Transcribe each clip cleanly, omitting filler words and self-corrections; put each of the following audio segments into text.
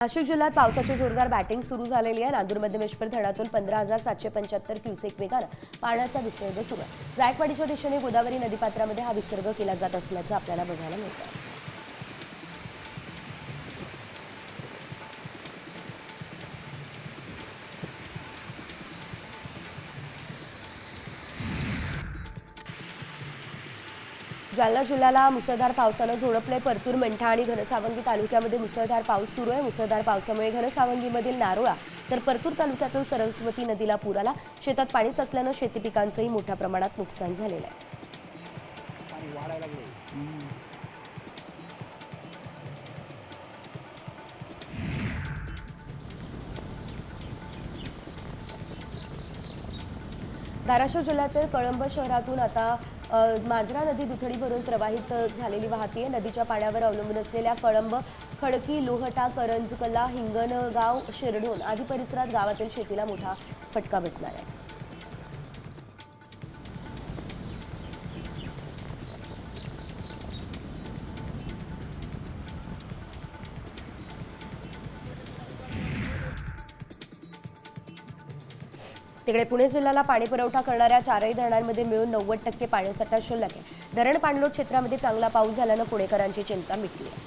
नाशिक जिल्ह्यात पावसाची जोरदार बॅटिंग सुरू झालेली आहे। नांदूर मध्यमेश्वर धरणातून 15,775 क्युसेक वेगानं पाण्याचा विसर्ग सुरू आहे। जायकवाडीच्या दिशेने गोदावरी नदीपात्रामध्ये हा विसर्ग केला जात असल्याचं आपल्याला बघायला मिळतं। जालना जिल्ह्याला मुसळधार पावसानं झोडपले। परतूर, मंठा आणि घनसावंगी तालुक्यामध्ये मुसळधार पाऊस सुरू आहे। मुसळधार पावसामुळे घनसावंगीमधील नारोळा तर परतूर तालुक्यातील सरस्वती नदीला पूर आला। शेतात पाणी साचल्यानं शेती पिकांचंही मोठ्या प्रमाणात नुकसान झालेलं आहे। धाराशिव जिल्ह्यातील कळंब शहरातून आता मांजरा नदी दुथडी भरून प्रवाहित झालेली वाहतीये। नदीच्या पाण्यावर अवलंबून असलेल्या कळंब, खडकी, लोहटा, करंजकला, हिंगणगाव, शिरढोण आदी परिसरात गावातील शेतीला मोठा फटका बसणार आहे। तिकडे पुणे जिल्ह्याला पाणी पुरवठा करणाऱ्या चारही धरणांमध्ये मिळून 90% पाणीसाठा शिल्लक आहे। धरण पाणलोट क्षेत्रामध्ये चांगला पाऊस झाल्यानं पुणेकरांची चिंता मिटली आहे।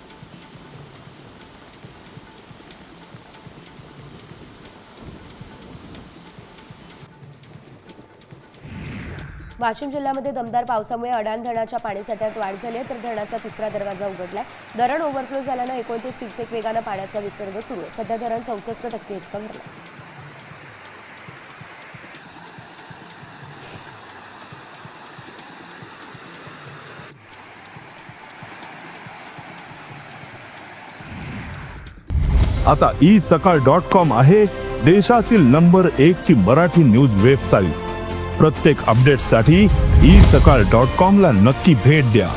वाशिम जिल्ह्यामध्ये दमदार पावसामुळे अडाण धरणाच्या पाणीसाठ्यात वाढ झाली आहे, तर धरणाचा तिसरा दरवाजा उघडलाय। धरण ओव्हरफ्लो झाल्यानं 29 क्युसेक वेगानं पाण्याचा विसर्ग सुरू आहे। सध्या धरण 64% इतकं भरलं। आता isakal.com आहे देशातील नंबर 1 ची मराठी न्यूज वेबसाईट। प्रत्येक अपडेटसाठी isakal.com ला नक्की भेट द्या।